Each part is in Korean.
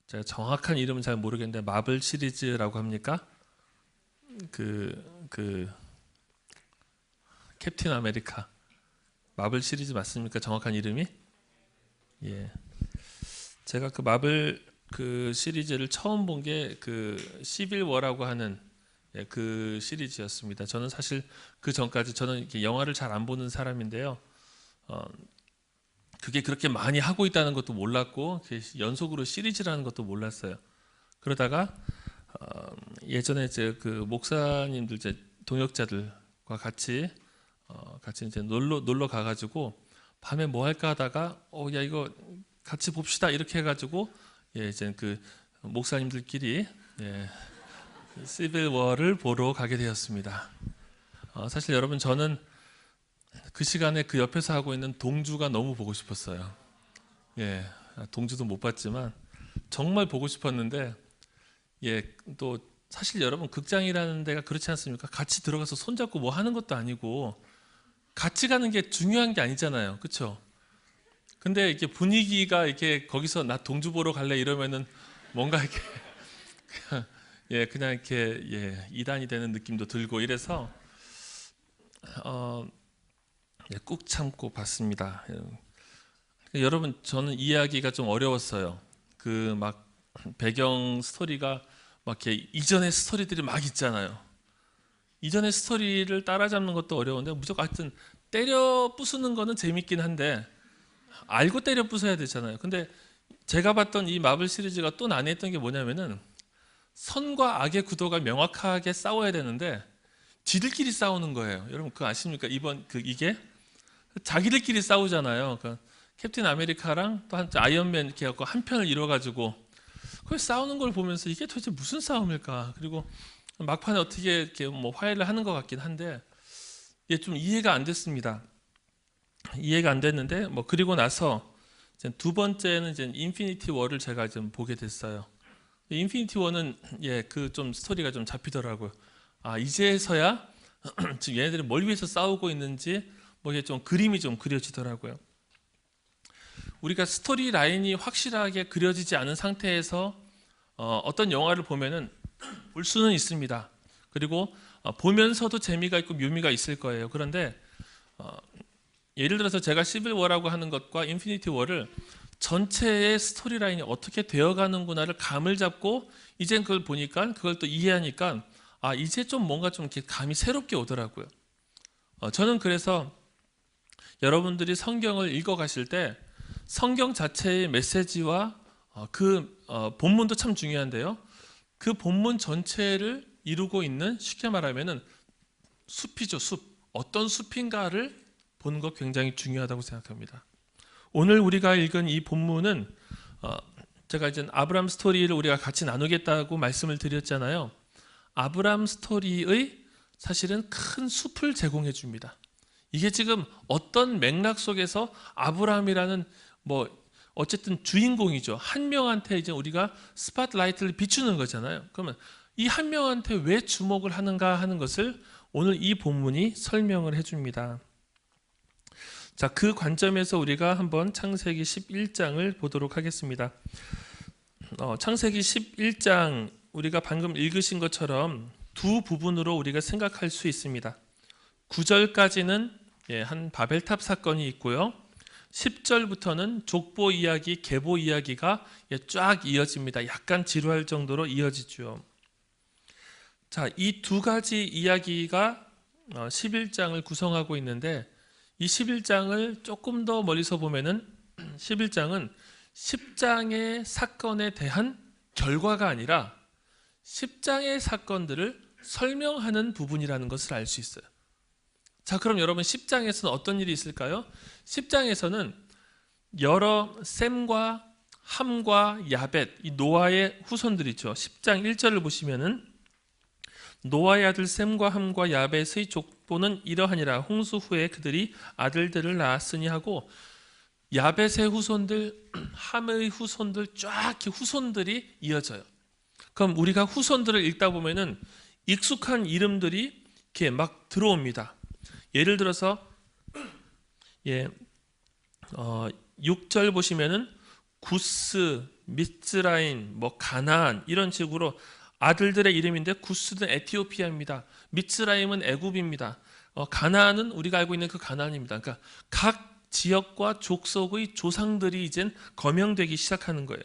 제가 정확한 이름은 잘 모르겠는데 마블 시리즈라고 합니까? 그 캡틴 아메리카 마블 시리즈 맞습니까? 정확한 이름이? 예. 제가 그 마블 그 시리즈를 처음 본 게 그 시빌 워라고 하는 그 시리즈였습니다. 저는 사실 그 전까지 저는 이렇게 영화를 잘 안 보는 사람인데요. 어, 그게 그렇게 많이 하고 있다는 것도 몰랐고 연속으로 시리즈라는 것도 몰랐어요. 그러다가 예전에 이제 그 목사님들 이제 동역자들과 같이 이제 놀러 가가지고 밤에 뭐 할까 하다가 야 이거 같이 봅시다 이렇게 해가지고 이제 그 목사님들끼리 시빌 워를 보러 가게 되었습니다. 사실 여러분 저는 그 시간에 그 옆에서 하고 있는 동주가 너무 보고 싶었어요. 동주도 못 봤지만 정말 보고 싶었는데 또 사실 여러분 극장이라는 데가 그렇지 않습니까? 같이 들어가서 손잡고 뭐 하는 것도 아니고 같이 가는 게 중요한 게 아니잖아요, 그렇죠? 근데 이렇게 분위기가 이렇게 거기서 나 동주 보러 갈래 이러면은 뭔가 이렇게 그냥 이렇게 이단이 되는 느낌도 들고 이래서 꾹 참고 봤습니다. 여러분 저는 이해하기가 좀 어려웠어요. 그 막 배경 스토리가 막 이렇게 이전의 스토리들이 막 있잖아요. 이전의 스토리를 따라잡는 것도 어려운데 무조건 하여튼 때려 부수는 거는 재밌긴 한데 알고 때려 부숴야 되잖아요. 근데 제가 봤던 이 마블 시리즈가 또 난해했던 게 뭐냐면은 선과 악의 구도가 명확하게 싸워야 되는데 지들끼리 싸우는 거예요. 여러분 그거 아십니까? 이번 이게 자기들끼리 싸우잖아요. 그러니까 캡틴 아메리카랑 또 아이언맨 이렇게 갖고 한 편을 이뤄가지고 그 싸우는 걸 보면서 이게 도대체 무슨 싸움일까? 그리고 막판에 어떻게 이렇게 뭐 화해를 하는 것 같긴 한데 좀 이해가 안 됐습니다. 이해가 안 됐는데 뭐 그리고 나서 이제 두 번째는 이제 인피니티 워를 제가 좀 보게 됐어요. 인피니티 워는 그 좀 스토리가 좀 잡히더라고요. 이제서야 지금 얘네들이 뭘 위해서 싸우고 있는지 뭐 이게 좀 그림이 좀 그려지더라고요. 우리가 스토리 라인이 확실하게 그려지지 않은 상태에서 어떤 영화를 보면은 볼 수는 있습니다. 그리고 보면서도 재미가 있고 묘미가 있을 거예요. 그런데 예를 들어서 제가 시빌 워라고 하는 것과 인피니티 워를 전체의 스토리 라인이 어떻게 되어가는구나를 감을 잡고 이젠 그걸 보니까 그걸 또 이해하니까 이제 좀 뭔가 좀 이렇게 감이 새롭게 오더라고요. 저는 그래서 여러분들이 성경을 읽어가실 때 성경 자체의 메시지와 본문도 참 중요한데요. 그 본문 전체를 이루고 있는 쉽게 말하면은 숲이죠, 숲. 어떤 숲인가를 보는 것 굉장히 중요하다고 생각합니다. 오늘 우리가 읽은 이 본문은 제가 이제 아브람 스토리를 우리가 같이 나누겠다고 말씀을 드렸잖아요. 아브람 스토리의 사실은 큰 숲을 제공해 줍니다. 이게 지금 어떤 맥락 속에서 아브람이라는 뭐 어쨌든 주인공이죠. 한 명한테 이제 우리가 스팟라이트를 비추는 거잖아요. 그러면 이 한 명한테 왜 주목을 하는가 하는 것을 오늘 이 본문이 설명을 해줍니다. 자, 그 관점에서 우리가 한번 창세기 11장을 보도록 하겠습니다. 창세기 11장 우리가 방금 읽으신 것처럼 두 부분으로 우리가 생각할 수 있습니다. 9절까지는 한 바벨탑 사건이 있고요. 10절부터는 족보 이야기, 계보 이야기가 쫙 이어집니다. 약간 지루할 정도로 이어지죠. 자, 이 두 가지 이야기가 11장을 구성하고 있는데 이 11장을 조금 더 멀리서 보면은 11장은 10장의 사건에 대한 결과가 아니라 10장의 사건들을 설명하는 부분이라는 것을 알 수 있어요. 자, 그럼 여러분 10장에서는 어떤 일이 있을까요? 10장에서는 여러 셈과 함과 야벳, 이 노아의 후손들이죠. 10장 1절을 보시면은 노아의 아들 셈과 함과 야벳의 족보는 이러하니라. 홍수 후에 그들이 아들들을 낳았으니 하고 야벳의 후손들, 함의 후손들 쫙 후손들이 이어져요. 그럼 우리가 후손들을 읽다 보면은 익숙한 이름들이 이렇게 막 들어옵니다. 예를 들어서 6절 보시면은 구스, 미츠라임, 뭐 가나안 이런 식으로 아들들의 이름인데 구스는 에티오피아입니다. 미츠라임은 애굽입니다. 가나안은 우리가 알고 있는 그 가나안입니다. 그러니까 각 지역과 족속의 조상들이 이젠 거명되기 시작하는 거예요.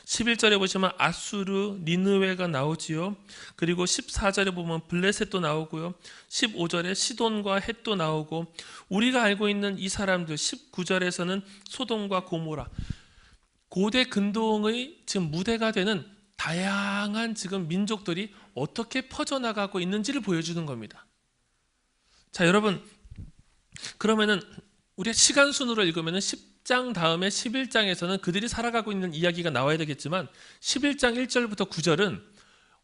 11절에 보시면 아수르, 니느웨가 나오지요. 그리고 14절에 보면 블레셋도 나오고요. 15절에 시돈과 헷도 나오고, 우리가 알고 있는 이 사람들 19절에서는 소돔과 고모라, 고대 근동의 지금 무대가 되는 다양한 지금 민족들이 어떻게 퍼져나가고 있는지를 보여주는 겁니다. 자, 여러분, 그러면은 우리가 시간 순으로 읽으면 10장 다음에 11장에서는 그들이 살아가고 있는 이야기가 나와야 되겠지만 11장 1절부터 9절은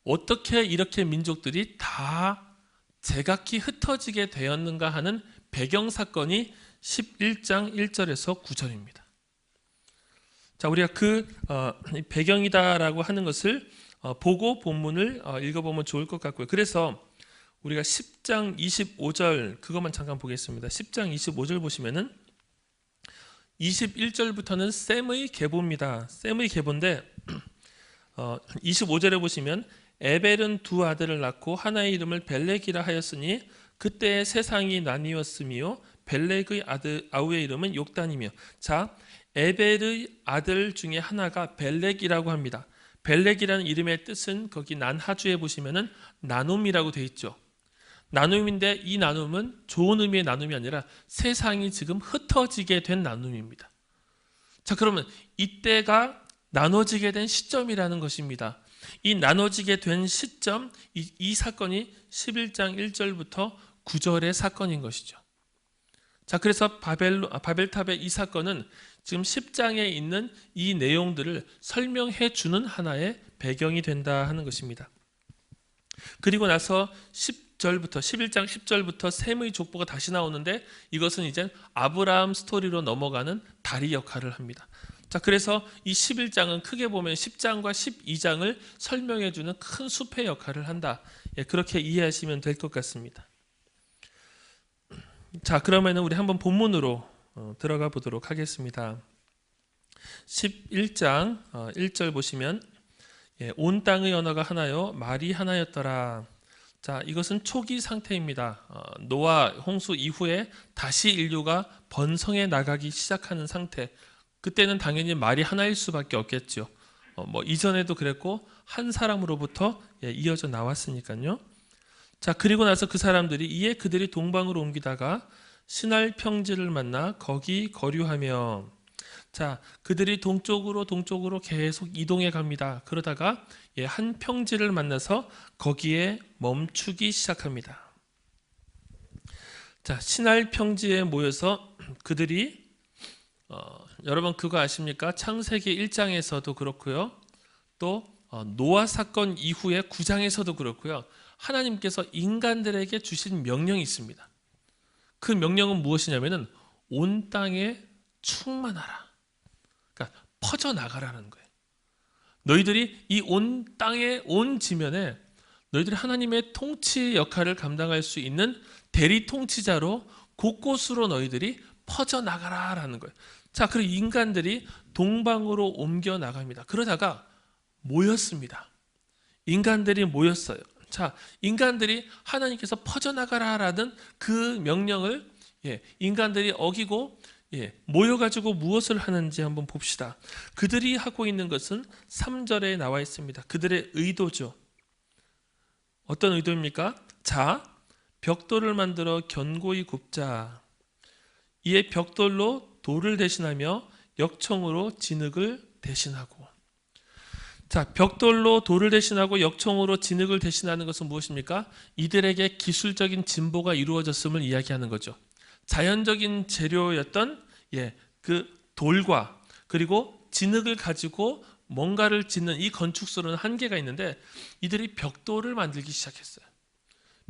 어떻게 이렇게 민족들이 다 제각기 흩어지게 되었는가 하는 배경사건이 11장 1절에서 9절입니다. 자, 우리가 그 배경이다라고 하는 것을 보고 본문을 읽어보면 좋을 것 같고요. 그래서 우리가 10장 25절 그것만 잠깐 보겠습니다. 10장 25절 보시면은 21절부터는 셈의 계보입니다. 셈의 계보인데 25절에 보시면 에벨은 두 아들을 낳고 하나의 이름을 벨렉이라 하였으니 그때의 세상이 나뉘었으며 벨렉의 아들 아우의 이름은 욕단이며. 자, 에벨의 아들 중에 하나가 벨렉이라고 합니다. 벨렉이라는 이름의 뜻은 거기 난하주에 보시면은 나눔이라고 되어 있죠. 나눔인데 이 나눔은 좋은 의미의 나눔이 아니라 세상이 지금 흩어지게 된 나눔입니다. 자, 그러면 이때가 나눠지게 된 시점이라는 것입니다. 이 나눠지게 된 시점, 이 사건이 11장 1절부터 9절의 사건인 것이죠. 자, 그래서 바벨탑의 이 사건은 지금 10장에 있는 이 내용들을 설명해 주는 하나의 배경이 된다 하는 것입니다. 그리고 나서 11장 10절부터 셈의 족보가 다시 나오는데 이것은 이제 아브라함 스토리로 넘어가는 다리 역할을 합니다. 자, 그래서 이 11장은 크게 보면 10장과 12장을 설명해 주는 큰 숲의 역할을 한다. 예, 그렇게 이해하시면 될 것 같습니다. 자, 그러면은 우리 한번 본문으로 들어가 보도록 하겠습니다. 11장 1절 보시면 온 땅의 언어가 하나요 말이 하나였더라. 자, 이것은 초기 상태입니다. 노아 홍수 이후에 다시 인류가 번성해 나가기 시작하는 상태. 그때는 당연히 말이 하나일 수밖에 없겠죠. 뭐 이전에도 그랬고 한 사람으로부터 이어져 나왔으니까요. 자, 그리고 나서 그 사람들이 이에 그들이 동방으로 옮기다가 신할 평지를 만나 거기 거류하며. 자, 그들이 동쪽으로 계속 이동해 갑니다. 그러다가 한 평지를 만나서 거기에 멈추기 시작합니다. 자, 신할 평지에 모여서 그들이 여러분 그거 아십니까? 창세기 1장에서도 그렇고요. 또 노아 사건 이후에 9장에서도 그렇고요. 하나님께서 인간들에게 주신 명령이 있습니다. 그 명령은 무엇이냐면은 온 땅에 충만하라. 그러니까 퍼져나가라는 거예요. 너희들이 이 온 땅의 온 지면에 너희들이 하나님의 통치 역할을 감당할 수 있는 대리 통치자로 곳곳으로 너희들이 퍼져나가라라는 거예요. 자, 그리고 인간들이 동방으로 옮겨 나갑니다. 그러다가 모였습니다. 인간들이 모였어요. 자, 인간들이 하나님께서 퍼져나가라라는 그 명령을 인간들이 어기고 모여가지고 무엇을 하는지 한번 봅시다. 그들이 하고 있는 것은 3절에 나와 있습니다. 그들의 의도죠. 어떤 의도입니까? 자, 벽돌을 만들어 견고히 굽자. 이에 벽돌로 돌을 대신하며 역청으로 진흙을 대신하고. 자, 벽돌로 돌을 대신하고 역청으로 진흙을 대신하는 것은 무엇입니까? 이들에게 기술적인 진보가 이루어졌음을 이야기하는 거죠. 자연적인 재료였던 그 돌과 그리고 진흙을 가지고 뭔가를 짓는 이 건축술은 한계가 있는데 이들이 벽돌을 만들기 시작했어요.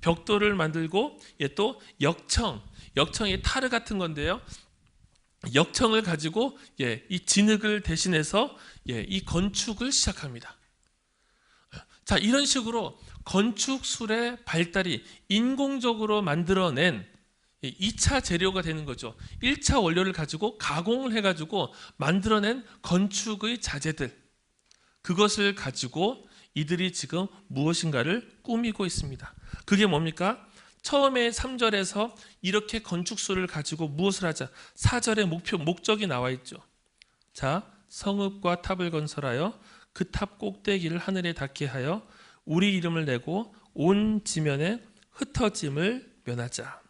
벽돌을 만들고 또 역청이 타르 같은 건데요. 역청을 가지고 이 진흙을 대신해서 이 건축을 시작합니다. 자, 이런 식으로 건축술의 발달이 인공적으로 만들어낸 2차 재료가 되는 거죠. 1차 원료를 가지고 가공을 해가지고 만들어낸 건축의 자재들. 그것을 가지고 이들이 지금 무엇인가를 꾸미고 있습니다. 그게 뭡니까? 처음에 3절에서 이렇게 건축소를 가지고 무엇을 하자. 4절에 목적이 나와 있죠. 자, 성읍과 탑을 건설하여 그 탑 꼭대기를 하늘에 닿게 하여 우리 이름을 내고 온 지면에 흩어짐을 면하자.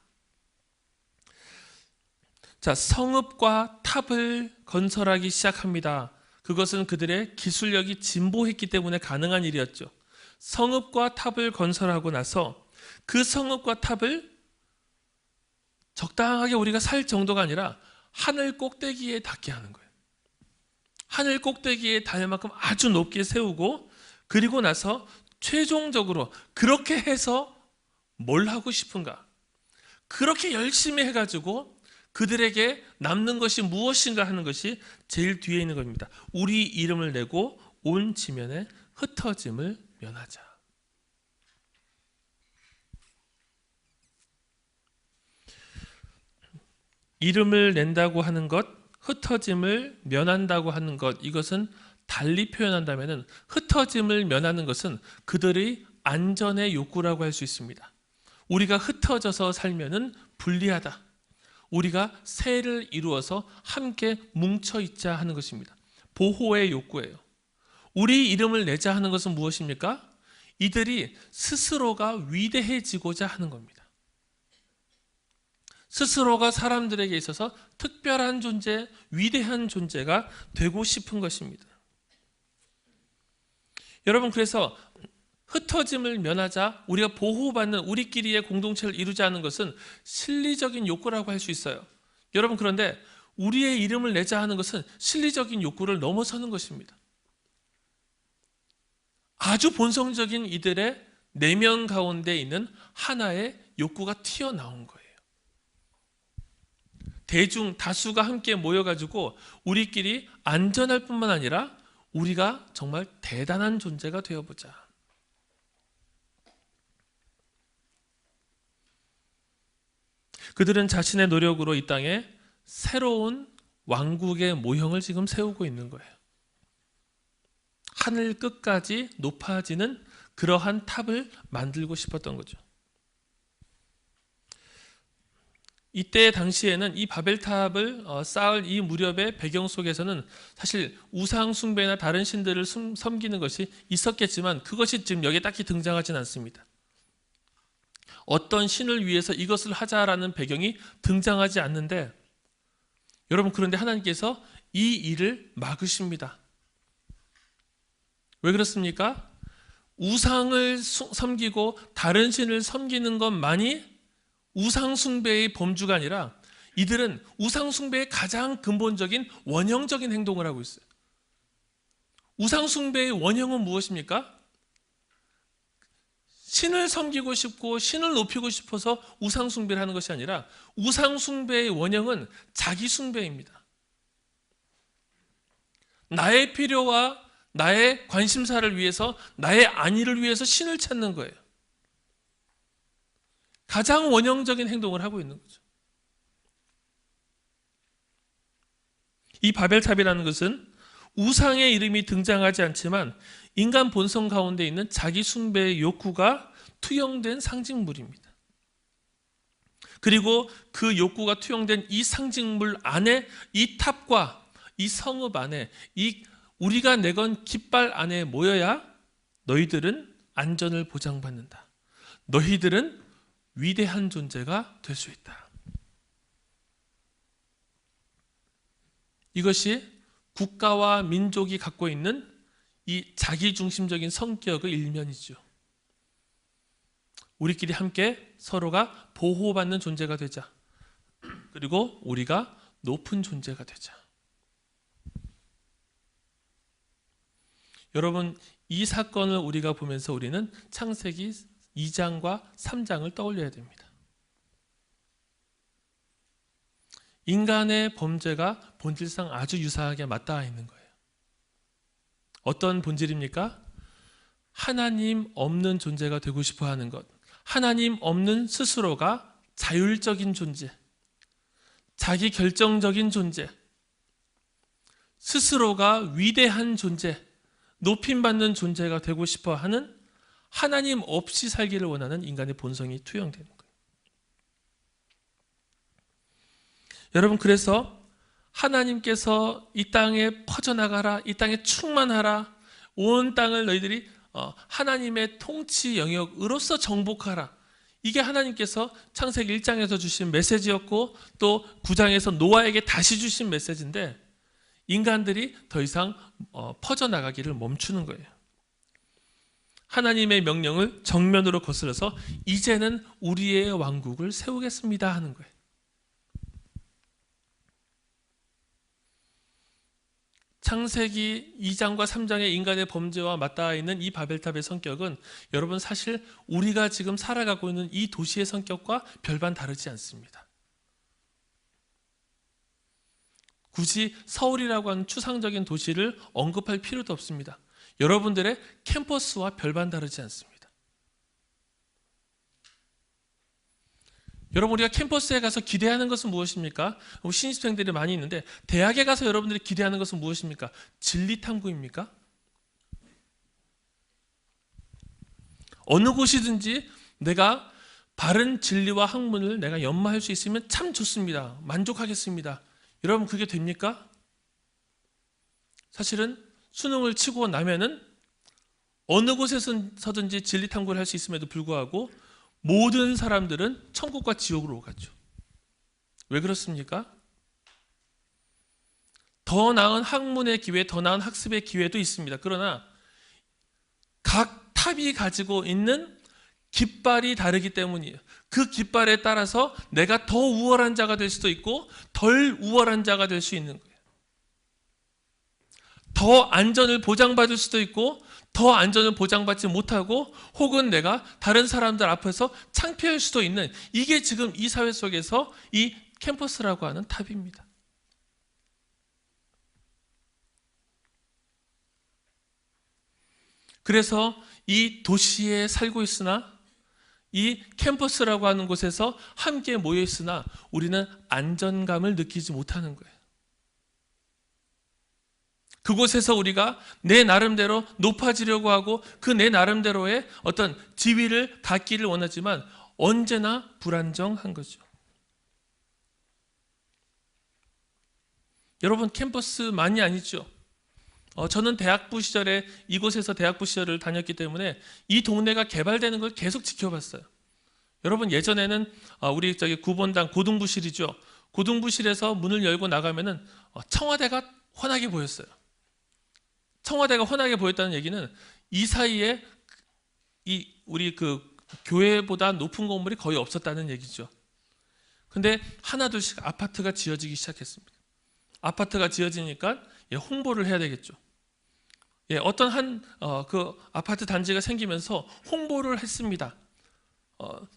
자, 성읍과 탑을 건설하기 시작합니다. 그것은 그들의 기술력이 진보했기 때문에 가능한 일이었죠. 성읍과 탑을 건설하고 나서 그 성읍과 탑을 적당하게 우리가 살 정도가 아니라 하늘 꼭대기에 닿게 하는 거예요. 하늘 꼭대기에 닿을 만큼 아주 높게 세우고, 그리고 나서 최종적으로 그렇게 해서 뭘 하고 싶은가? 그렇게 열심히 해가지고 그들에게 남는 것이 무엇인가 하는 것이 제일 뒤에 있는 겁니다. 우리 이름을 내고 온 지면에 흩어짐을 면하자. 이름을 낸다고 하는 것, 흩어짐을 면한다고 하는 것, 이것은 달리 표현한다면 흩어짐을 면하는 것은 그들의 안전의 욕구라고 할 수 있습니다. 우리가 흩어져서 살면은 불리하다. 우리가 세를 이루어서 함께 뭉쳐 있자 하는 것입니다. 보호의 욕구예요. 우리 이름을 내자 하는 것은 무엇입니까? 이들이 스스로가 위대해지고자 하는 겁니다. 스스로가 사람들에게 있어서 특별한 존재, 위대한 존재가 되고 싶은 것입니다. 여러분, 그래서 흩어짐을 면하자, 우리가 보호받는 우리끼리의 공동체를 이루자 하는 것은 실리적인 욕구라고 할 수 있어요. 여러분, 그런데 우리의 이름을 내자 하는 것은 실리적인 욕구를 넘어서는 것입니다. 아주 본성적인 이들의 내면 가운데 있는 하나의 욕구가 튀어나온 거예요. 대중, 다수가 함께 모여가지고 우리끼리 안전할 뿐만 아니라 우리가 정말 대단한 존재가 되어보자. 그들은 자신의 노력으로 이 땅에 새로운 왕국의 모형을 지금 세우고 있는 거예요. 하늘 끝까지 높아지는 그러한 탑을 만들고 싶었던 거죠. 이때 당시에는 이 바벨탑을 쌓을 이 무렵의 배경 속에서는 사실 우상 숭배나 다른 신들을 섬기는 것이 있었겠지만 그것이 지금 여기에 딱히 등장하진 않습니다. 어떤 신을 위해서 이것을 하자라는 배경이 등장하지 않는데, 여러분, 그런데 하나님께서 이 일을 막으십니다. 왜 그렇습니까? 우상을 섬기고 다른 신을 섬기는 것만이 우상 숭배의 범주가 아니라 이들은 우상 숭배의 가장 근본적인 원형적인 행동을 하고 있어요. 우상 숭배의 원형은 무엇입니까? 신을 섬기고 싶고 신을 높이고 싶어서 우상 숭배를 하는 것이 아니라 우상 숭배의 원형은 자기 숭배입니다. 나의 필요와 나의 관심사를 위해서, 나의 안위를 위해서 신을 찾는 거예요. 가장 원형적인 행동을 하고 있는 거죠. 이 바벨탑이라는 것은 우상의 이름이 등장하지 않지만 인간 본성 가운데 있는 자기 숭배의 욕구가 투영된 상징물입니다. 그리고 그 욕구가 투영된 이 상징물 안에, 이 탑과 이 성읍 안에, 이 우리가 내건 깃발 안에 모여야 너희들은 안전을 보장받는다. 너희들은 위대한 존재가 될 수 있다. 이것이 국가와 민족이 갖고 있는 이 자기중심적인 성격의 일면이죠. 우리끼리 함께 서로가 보호받는 존재가 되자. 그리고 우리가 높은 존재가 되자. 여러분, 이 사건을 우리가 보면서 우리는 창세기 2장과 3장을 떠올려야 됩니다. 인간의 범죄가 본질상 아주 유사하게 맞닿아 있는 거예요. 어떤 본질입니까? 하나님 없는 존재가 되고 싶어 하는 것. 하나님 없는 스스로가 자율적인 존재, 자기 결정적인 존재, 스스로가 위대한 존재, 높임받는 존재가 되고 싶어 하는, 하나님 없이 살기를 원하는 인간의 본성이 투영되는 거예요. 여러분, 그래서 하나님께서 이 땅에 퍼져나가라, 이 땅에 충만하라, 온 땅을 너희들이 하나님의 통치 영역으로서 정복하라, 이게 하나님께서 창세기 1장에서 주신 메시지였고, 또 9장에서 노아에게 다시 주신 메시지인데, 인간들이 더 이상 퍼져나가기를 멈추는 거예요. 하나님의 명령을 정면으로 거슬러서 이제는 우리의 왕국을 세우겠습니다 하는 거예요. 창세기 2장과 3장의 인간의 범죄와 맞닿아 있는 이 바벨탑의 성격은 여러분 사실 우리가 지금 살아가고 있는 이 도시의 성격과 별반 다르지 않습니다. 굳이 서울이라고 하는 추상적인 도시를 언급할 필요도 없습니다. 여러분들의 캠퍼스와 별반 다르지 않습니다. 여러분, 우리가 캠퍼스에 가서 기대하는 것은 무엇입니까? 신입생들이 많이 있는데 대학에 가서 여러분들이 기대하는 것은 무엇입니까? 진리 탐구입니까? 어느 곳이든지 내가 바른 진리와 학문을 내가 연마할 수 있으면 참 좋습니다. 만족하겠습니다. 여러분, 그게 됩니까? 사실은 수능을 치고 나면은 어느 곳에서든지 진리 탐구를 할 수 있음에도 불구하고 모든 사람들은 천국과 지옥으로 가죠. 왜 그렇습니까? 더 나은 학문의 기회, 더 나은 학습의 기회도 있습니다. 그러나 각 탑이 가지고 있는 깃발이 다르기 때문이에요. 그 깃발에 따라서 내가 더 우월한 자가 될 수도 있고 덜 우월한 자가 될 수 있는 거예요. 더 안전을 보장받을 수도 있고 더 안전을 보장받지 못하고, 혹은 내가 다른 사람들 앞에서 창피할 수도 있는, 이게 지금 이 사회 속에서 이 캠퍼스라고 하는 탑입니다. 그래서 이 도시에 살고 있으나, 이 캠퍼스라고 하는 곳에서 함께 모여 있으나 우리는 안전감을 느끼지 못하는 거예요. 그곳에서 우리가 내 나름대로 높아지려고 하고 그 내 나름대로의 어떤 지위를 갖기를 원하지만 언제나 불안정한 거죠. 여러분, 캠퍼스만이 아니죠. 저는 대학부 시절에 이곳에서 대학부 시절을 다녔기 때문에 이 동네가 개발되는 걸 계속 지켜봤어요. 여러분, 예전에는 우리 구본당 고등부실이죠. 고등부실에서 문을 열고 나가면은 청와대가 환하게 보였어요. 청와대가 환하게 보였다는 얘기는 이 사이에 우리 교회보다 높은 건물이 거의 없었다는 얘기죠. 근데 하나둘씩 아파트가 지어지기 시작했습니다. 아파트가 지어지니까 홍보를 해야 되겠죠. 어떤 그 아파트 단지가 생기면서 홍보를 했습니다.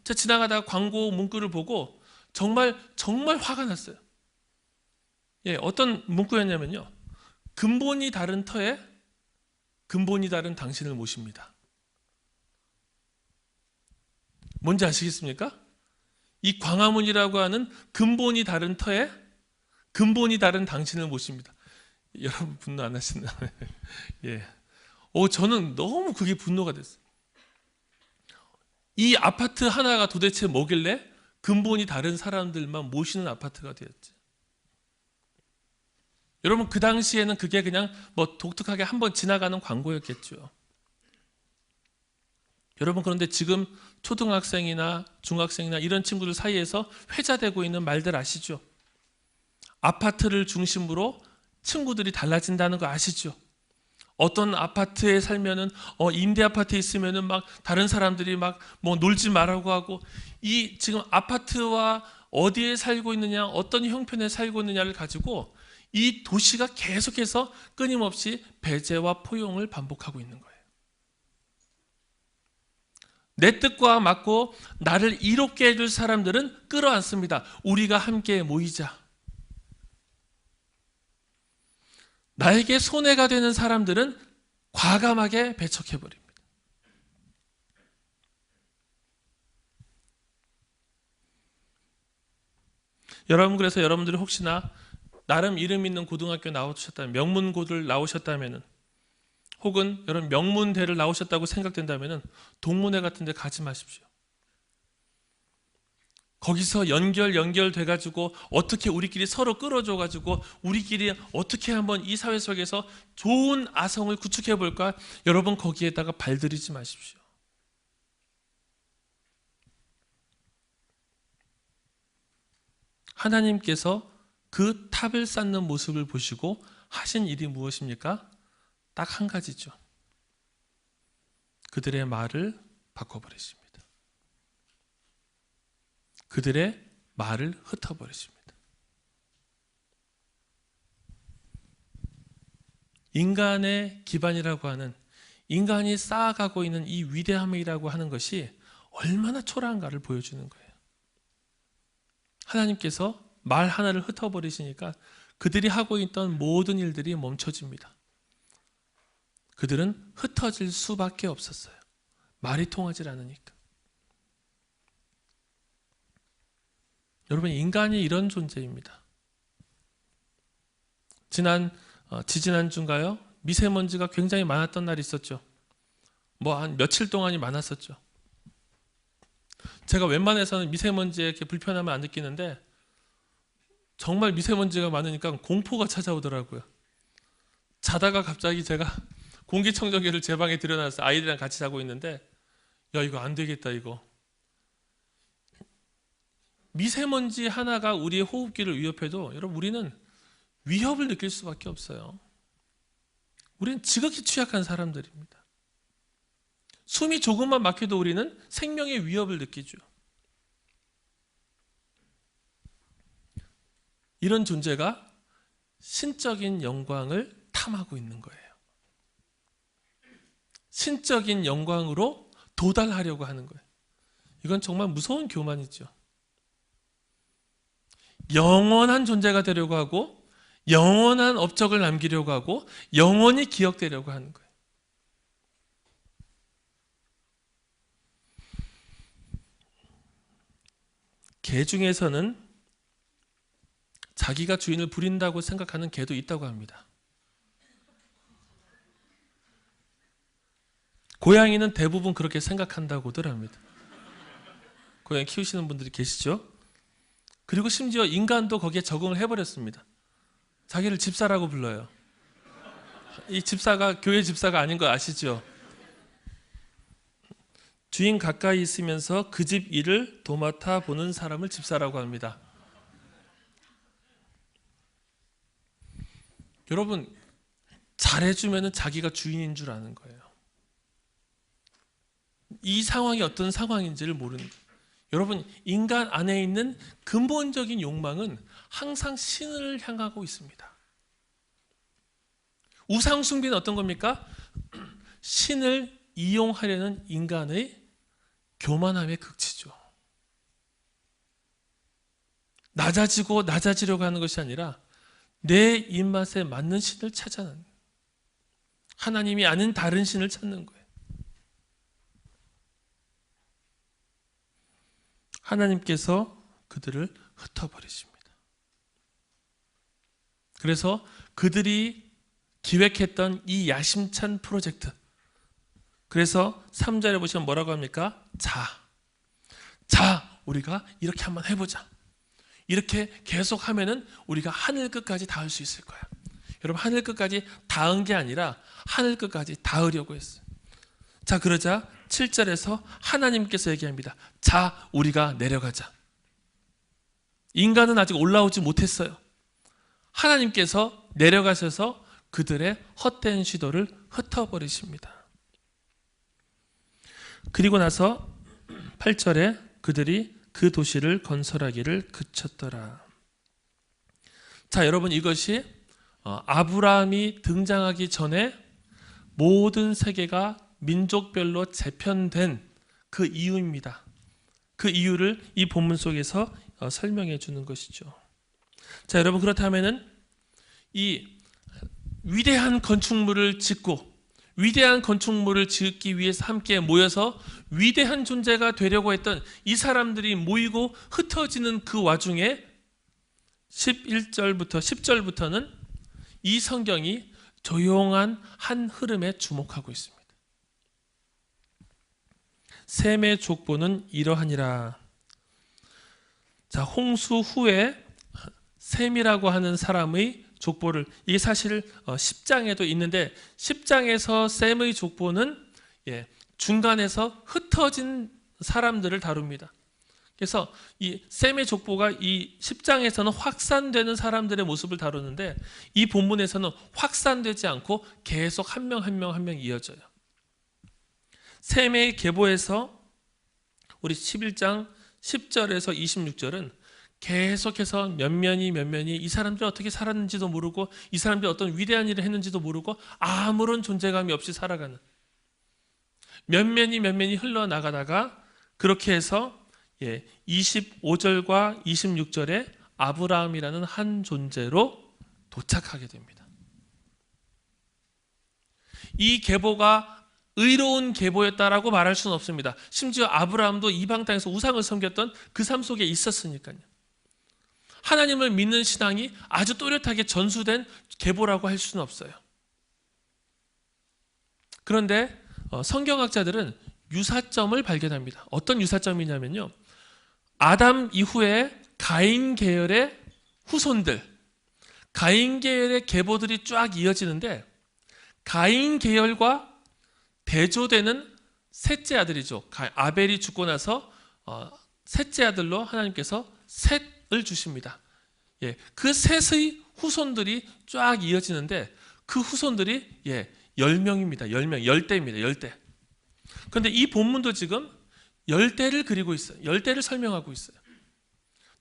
제가 지나가다가 광고 문구를 보고 정말 화가 났어요. 어떤 문구였냐면요, 근본이 다른 터에 근본이 다른 당신을 모십니다. 뭔지 아시겠습니까? 이 광화문이라고 하는 근본이 다른 터에 근본이 다른 당신을 모십니다. 여러분, 분노 안 하시나요? 예. 저는 너무 그게 분노가 됐어요. 이 아파트 하나가 도대체 뭐길래 근본이 다른 사람들만 모시는 아파트가 되었지? 여러분, 그 당시에는 그게 그냥 독특하게 한번 지나가는 광고였겠죠. 여러분, 그런데 지금 초등학생이나 중학생이나 이런 친구들 사이에서 회자되고 있는 말들 아시죠? 아파트를 중심으로 친구들이 달라진다는 거 아시죠? 어떤 아파트에 살면은 임대 아파트에 있으면은 막 다른 사람들이 막 놀지 말라고 하고, 이 지금 아파트와 어디에 살고 있느냐, 어떤 형편에 살고 있느냐를 가지고 이 도시가 계속해서 끊임없이 배제와 포용을 반복하고 있는 거예요. 내 뜻과 맞고 나를 이롭게 해줄 사람들은 끌어안습니다. 우리가 함께 모이자. 나에게 손해가 되는 사람들은 과감하게 배척해버립니다. 여러분, 그래서 여러분들이 혹시나 나름 이름 있는 고등학교 나오셨다면, 명문고를 나오셨다면, 혹은 여러분 명문대를 나오셨다고 생각된다면 동문회 같은 데 가지 마십시오. 거기서 연결돼가지고 어떻게 우리끼리 서로 끌어줘가지고 우리끼리 어떻게 한번 이 사회 속에서 좋은 아성을 구축해 볼까? 여러분 거기에다가 발들이지 마십시오. 하나님께서 그 탑을 쌓는 모습을 보시고 하신 일이 무엇입니까? 딱 한 가지죠. 그들의 말을 바꿔버리십니다. 그들의 말을 흩어버리십니다. 인간의 기반이라고 하는, 인간이 쌓아가고 있는 이 위대함이라고 하는 것이 얼마나 초라한가를 보여주는 거예요. 하나님께서 말 하나를 흩어버리시니까 그들이 하고 있던 모든 일들이 멈춰집니다. 그들은 흩어질 수밖에 없었어요. 말이 통하지 않으니까. 여러분, 인간이 이런 존재입니다. 지지난주인가요? 미세먼지가 굉장히 많았던 날이 있었죠. 한 며칠 동안이 많았었죠. 제가 웬만해서는 미세먼지에 이렇게 불편함을 안 느끼는데 정말 미세먼지가 많으니까 공포가 찾아오더라고요. 자다가 갑자기 제가 공기청정기를 제 방에 들여놨어요. 아이들이랑 같이 자고 있는데 야, 이거 안 되겠다, 이거. 미세먼지 하나가 우리의 호흡기를 위협해도 여러분, 우리는 위협을 느낄 수밖에 없어요. 우리는 지극히 취약한 사람들입니다. 숨이 조금만 막혀도 우리는 생명의 위협을 느끼죠. 이런 존재가 신적인 영광을 탐하고 있는 거예요. 신적인 영광으로 도달하려고 하는 거예요. 이건 정말 무서운 교만이죠. 영원한 존재가 되려고 하고 영원한 업적을 남기려고 하고 영원히 기억되려고 하는 거예요. 개 중에서는 자기가 주인을 부린다고 생각하는 개도 있다고 합니다. 고양이는 대부분 그렇게 생각한다고들 합니다. 고양이 키우시는 분들이 계시죠? 그리고 심지어 인간도 거기에 적응을 해버렸습니다. 자기를 집사라고 불러요. 이 집사가 교회 집사가 아닌 거 아시죠? 주인 가까이 있으면서 그 집 일을 도맡아 보는 사람을 집사라고 합니다. 여러분, 잘해주면 자기가 주인인 줄 아는 거예요. 이 상황이 어떤 상황인지를 모르는 거예요. 여러분, 인간 안에 있는 근본적인 욕망은 항상 신을 향하고 있습니다. 우상 숭배는 어떤 겁니까? 신을 이용하려는 인간의 교만함의 극치죠. 낮아지려고 하는 것이 아니라 내 입맛에 맞는 신을 찾아내는, 하나님이 아닌 다른 신을 찾는 거예요. 하나님께서 그들을 흩어버리십니다. 그래서 그들이 기획했던 이 야심찬 프로젝트, 그래서 3절에 보시면 뭐라고 합니까? 자, 우리가 이렇게 한번 해보자. 이렇게 계속 하면은 우리가 하늘 끝까지 닿을 수 있을 거야. 여러분, 하늘 끝까지 닿은 게 아니라 하늘 끝까지 닿으려고 했어요. 자, 그러자 7절에서 하나님께서 얘기합니다. 자, 우리가 내려가자. 인간은 아직 올라오지 못했어요. 하나님께서 내려가셔서 그들의 헛된 시도를 흩어버리십니다. 그리고 나서 8절에 그들이 그 도시를 건설하기를 그쳤더라. 자, 여러분, 이것이 아브라함이 등장하기 전에 모든 세계가 민족별로 재편된 그 이유입니다. 그 이유를 이 본문 속에서 설명해 주는 것이죠. 자, 여러분, 그렇다면은 이 위대한 건축물을 짓고 위대한 건축물을 짓기 위해서 함께 모여서 위대한 존재가 되려고 했던 이 사람들이 모이고 흩어지는 그 와중에 11절부터 10절부터는 이 성경이 조용한 한 흐름에 주목하고 있습니다. 셈의 족보는 이러하니라. 자, 홍수 후에 셈이라고 하는 사람의 족보를, 이게 사실 10장에도 있는데 10장에서 셈의 족보는 중간에서 흩어진 사람들을 다룹니다. 그래서 이 셈의 족보가 이 10장에서는 확산되는 사람들의 모습을 다루는데 이 본문에서는 확산되지 않고 계속 한 명 한 명 한 명 이어져요. 셈의 계보에서 우리 11장 10절에서 26절은 계속해서 면면이 이 사람들이 어떻게 살았는지도 모르고 이 사람들이 어떤 위대한 일을 했는지도 모르고 아무런 존재감이 없이 살아가는, 면면이 흘러나가다가 그렇게 해서 25절과 26절에 아브라함이라는 한 존재로 도착하게 됩니다. 이 계보가 의로운 계보였다라고 말할 수는 없습니다. 심지어 아브라함도 이방 땅에서 우상을 섬겼던 그 삶 속에 있었으니까요. 하나님을 믿는 신앙이 아주 또렷하게 전수된 계보라고 할 수는 없어요. 그런데 성경학자들은 유사점을 발견합니다. 어떤 유사점이냐면요, 아담 이후에 가인 계열의 후손들, 가인 계열의 계보들이 쫙 이어지는데 가인 계열과 대조되는 셋째 아들이죠. 아벨이 죽고 나서 셋째 아들로 하나님께서 셋을 주십니다. 그 셋의 후손들이 쫙 이어지는데 그 후손들이 10명입니다. 10명, 열대입니다. 열대. 그런데 이 본문도 지금 열대를 그리고 있어요. 열대를 설명하고 있어요.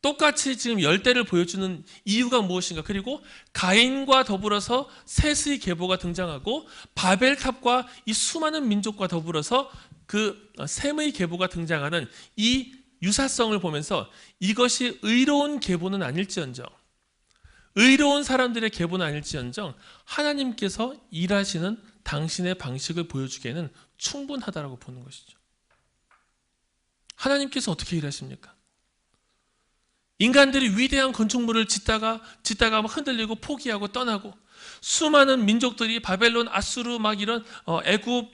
똑같이 지금 열대를 보여주는 이유가 무엇인가? 그리고 가인과 더불어서 셋의 계보가 등장하고 바벨탑과 이 수많은 민족과 더불어서 그 셈의 계보가 등장하는 이 유사성을 보면서 이것이 의로운 계보는 아닐지언정, 의로운 사람들의 계보는 아닐지언정 하나님께서 일하시는 당신의 방식을 보여주기에는 충분하다라고 보는 것이죠. 하나님께서 어떻게 일하십니까? 인간들이 위대한 건축물을 짓다가 막 흔들리고 포기하고 떠나고, 수많은 민족들이 바벨론, 아수르, 막 이런 애굽,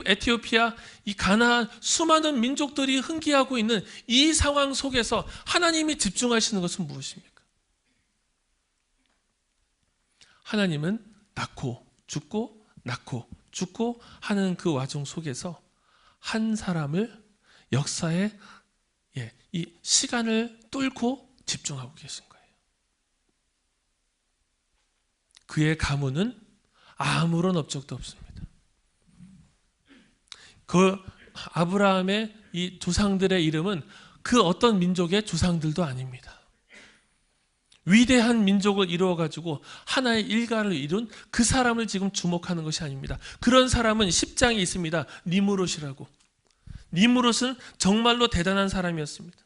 에티오피아, 이 가나안, 수많은 민족들이 흥기하고 있는 이 상황 속에서 하나님이 집중하시는 것은 무엇입니까? 하나님은 낳고 죽고 낳고 죽고 하는 그 와중 속에서 한 사람을 역사에 이 시간을 뚫고 집중하고 계신 거예요. 그의 가문은 아무런 업적도 없습니다. 그 아브라함의 이 조상들의 이름은 그 어떤 민족의 조상들도 아닙니다. 위대한 민족을 이루어가지고 하나의 일가를 이룬 그 사람을 지금 주목하는 것이 아닙니다. 그런 사람은 10장에 있습니다. 니무롯이라고. 니무롯은 정말로 대단한 사람이었습니다.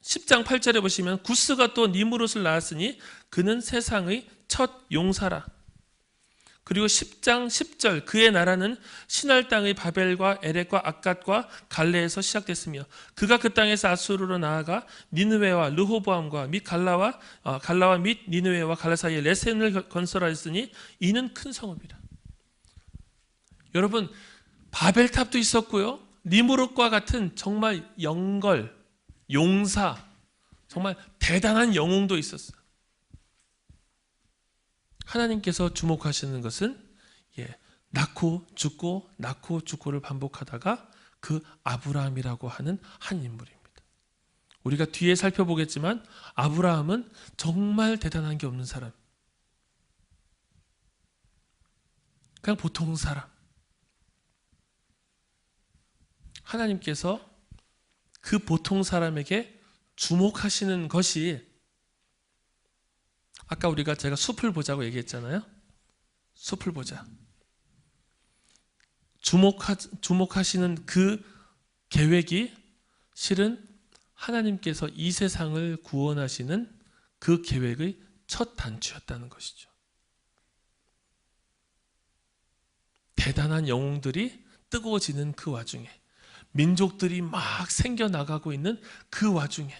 10장 8절에 보시면 구스가 또 니무롯을 낳았으니 그는 세상의 첫 용사라. 그리고 10장 10절 그의 나라는 신할 땅의 바벨과 에렉과 악갓과 갈레에서 시작됐으며 그가 그 땅에서 아수르로 나아가 니느웨와 르호보암과 및 갈라와 및 니느웨와 갈라 사이에 레센을 건설하였으니 이는 큰 성읍이라. 여러분, 바벨탑도 있었고요, 니무롯과 같은 정말 영걸, 용사, 정말 대단한 영웅도 있었어요. 하나님께서 주목하시는 것은 낳고 죽고 낳고 죽고를 반복하다가 그 아브라함이라고 하는 한 인물입니다. 우리가 뒤에 살펴보겠지만 아브라함은 정말 대단한 게 없는 사람, 그냥 보통 사람. 하나님께서 그 보통 사람에게 주목하시는 것이, 아까 제가 숲을 보자고 얘기했잖아요. 숲을 보자. 주목하시는 그 계획이 실은 하나님께서 이 세상을 구원하시는 그 계획의 첫 단추였다는 것이죠. 대단한 영웅들이 뜨거워지는 그 와중에, 민족들이 막 생겨나가고 있는 그 와중에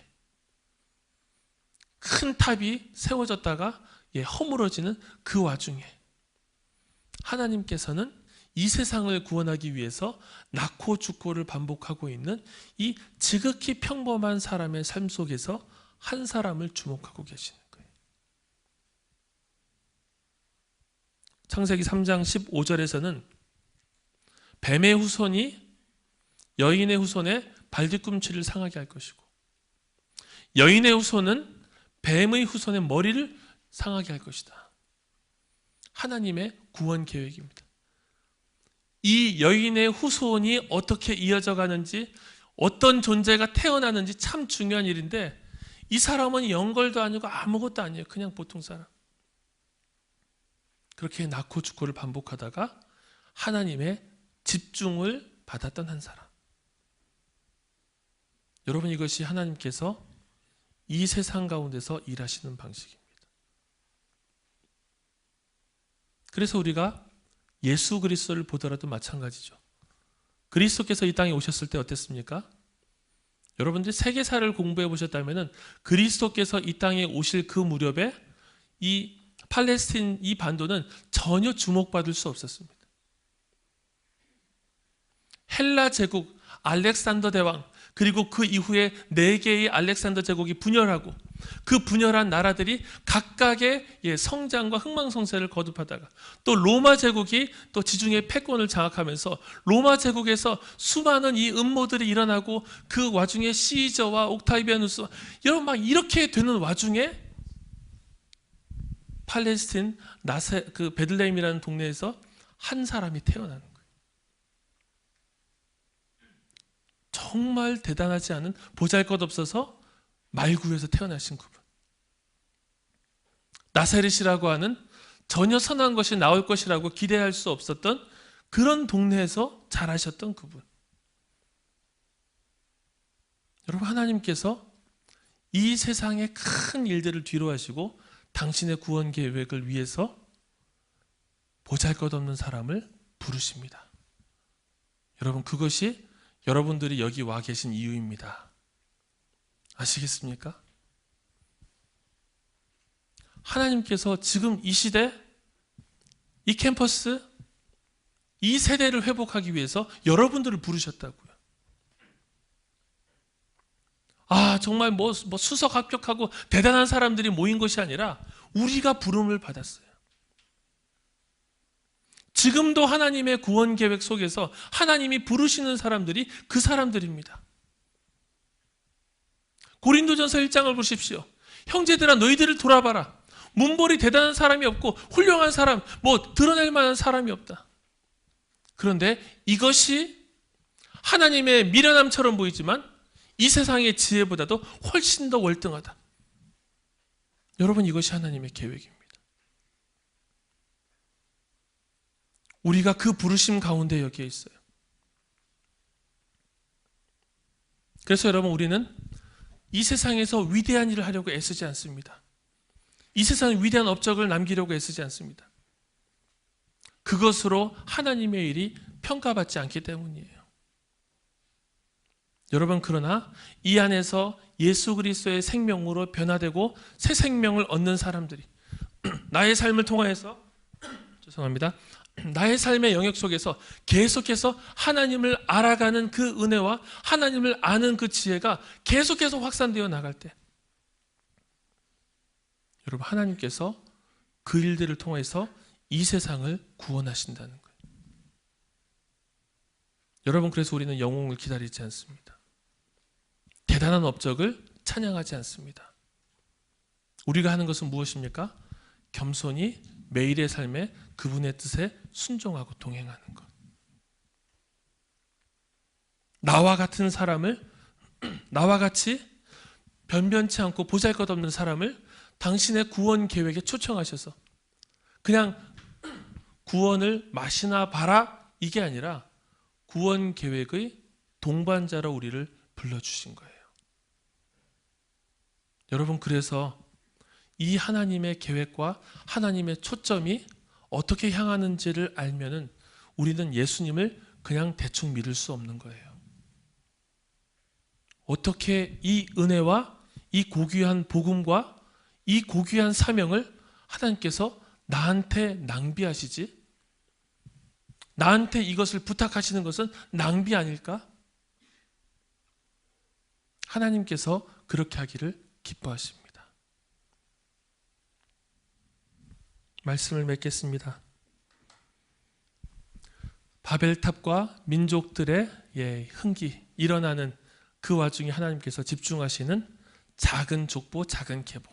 큰 탑이 세워졌다가 허물어지는 그 와중에 하나님께서는 이 세상을 구원하기 위해서 낳고 죽고를 반복하고 있는 이 지극히 평범한 사람의 삶 속에서 한 사람을 주목하고 계시는 거예요. 창세기 3장 15절에서는 뱀의 후손이 여인의 후손의 발뒤꿈치를 상하게 할 것이고, 여인의 후손은 뱀의 후손의 머리를 상하게 할 것이다. 하나님의 구원 계획입니다. 이 여인의 후손이 어떻게 이어져 가는지, 어떤 존재가 태어나는지 참 중요한 일인데, 이 사람은 영걸도 아니고 아무것도 아니에요. 그냥 보통 사람. 그렇게 낳고 죽고를 반복하다가 하나님의 집중을 받았던 한 사람. 여러분, 이것이 하나님께서 이 세상 가운데서 일하시는 방식입니다. 그래서 우리가 예수 그리스도를 보더라도 마찬가지죠. 그리스도께서 이 땅에 오셨을 때 어땠습니까? 여러분들이 세계사를 공부해 보셨다면 그리스도께서 이 땅에 오실 그 무렵에 이 팔레스틴 이 반도는 전혀 주목받을 수 없었습니다. 헬라 제국, 알렉산더 대왕, 그리고 그 이후에 4개의 알렉산더 제국이 분열하고 그 분열한 나라들이 각각의 성장과 흥망성쇠를 거듭하다가 또 로마 제국이 또 지중해 패권을 장악하면서 로마 제국에서 수많은 이 음모들이 일어나고 그 와중에 시저와 옥타비아누스 여러분 막 이렇게 되는 와중에 팔레스틴 그 베들레헴이라는 동네에서 한 사람이 태어나는 거예요. 정말 대단하지 않은 보잘것없어서 말구에서 태어나신 그분. 나사렛이라고 하는 전혀 선한 것이 나올 것이라고 기대할 수 없었던 그런 동네에서 자라셨던 그분. 여러분, 하나님께서 이 세상의 큰 일들을 뒤로 하시고 당신의 구원 계획을 위해서 보잘것없는 사람을 부르십니다. 여러분, 그것이 여러분들이 여기 와 계신 이유입니다. 아시겠습니까? 하나님께서 지금 이 시대, 이 캠퍼스, 이 세대를 회복하기 위해서 여러분들을 부르셨다고요. 정말 뭐 수석 합격하고 대단한 사람들이 모인 것이 아니라 우리가 부름을 받았어요. 지금도 하나님의 구원 계획 속에서 하나님이 부르시는 사람들이 그 사람들입니다. 고린도전서 1장을 보십시오. 형제들아 너희들을 돌아봐라. 문벌이 대단한 사람이 없고 훌륭한 사람, 드러낼 만한 사람이 없다. 그런데 이것이 하나님의 미련함처럼 보이지만 이 세상의 지혜보다도 훨씬 더 월등하다. 여러분, 이것이 하나님의 계획입니다. 우리가 그 부르심 가운데 여기에 있어요. 그래서 여러분, 우리는 이 세상에서 위대한 일을 하려고 애쓰지 않습니다. 이 세상에 위대한 업적을 남기려고 애쓰지 않습니다. 그것으로 하나님의 일이 평가받지 않기 때문이에요. 여러분, 그러나 이 안에서 예수 그리스도의 생명으로 변화되고 새 생명을 얻는 사람들이 나의 삶을 통하여서 나의 삶의 영역 속에서 계속해서 하나님을 알아가는 그 은혜와 하나님을 아는 그 지혜가 계속해서 확산되어 나갈 때 여러분, 하나님께서 그 일들을 통해서 이 세상을 구원하신다는 거예요. 여러분, 그래서 우리는 영웅을 기다리지 않습니다. 대단한 업적을 찬양하지 않습니다. 우리가 하는 것은 무엇입니까? 겸손히 매일의 삶에 그분의 뜻에 순종하고 동행하는 것. 나와 같은 사람을, 나와 같이 변변치 않고 보잘것없는 사람을 당신의 구원 계획에 초청하셔서 그냥 구원을 마시나 봐라 이게 아니라 구원 계획의 동반자로 우리를 불러주신 거예요. 여러분, 그래서 이 하나님의 계획과 하나님의 초점이 어떻게 향하는지를 알면은 우리는 예수님을 그냥 대충 믿을 수 없는 거예요. 어떻게 이 은혜와 이 고귀한 복음과 이 고귀한 사명을 하나님께서 나한테 낭비하시지? 나한테 이것을 부탁하시는 것은 낭비 아닐까? 하나님께서 그렇게 하기를 기뻐하십니다. 말씀을 맺겠습니다. 바벨탑과 민족들의 흥기 일어나는 그 와중에 하나님께서 집중하시는 작은 족보, 작은 계보.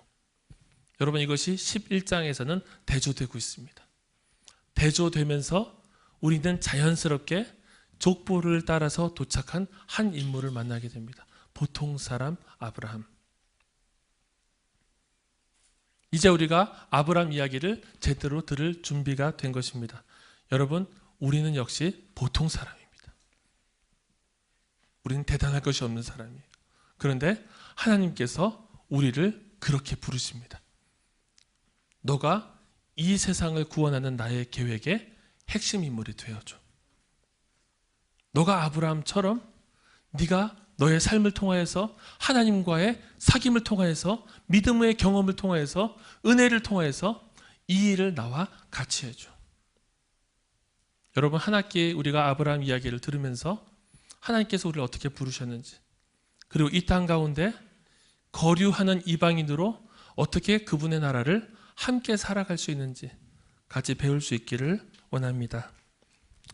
여러분, 이것이 11장에서는 대조되고 있습니다. 대조되면서 우리는 자연스럽게 족보를 따라서 도착한 한 인물을 만나게 됩니다. 보통 사람 아브라함. 이제 우리가 아브라함 이야기를 제대로 들을 준비가 된 것입니다. 여러분, 우리는 역시 보통 사람입니다. 우리는 대단할 것이 없는 사람이에요. 그런데 하나님께서 우리를 그렇게 부르십니다. 너가 이 세상을 구원하는 나의 계획의 핵심 인물이 되어줘. 너가 아브라함처럼 네가 너의 삶을 통하여서 하나님과의 사귐을 통하여서 믿음의 경험을 통하여서 은혜를 통하여서 이 일을 나와 같이 해줘. 여러분, 한 학기에 우리가 아브라함 이야기를 들으면서 하나님께서 우리를 어떻게 부르셨는지, 그리고 이 땅 가운데 거류하는 이방인으로 어떻게 그분의 나라를 함께 살아갈 수 있는지 같이 배울 수 있기를 원합니다.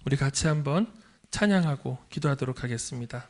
우리 같이 한번 찬양하고 기도하도록 하겠습니다.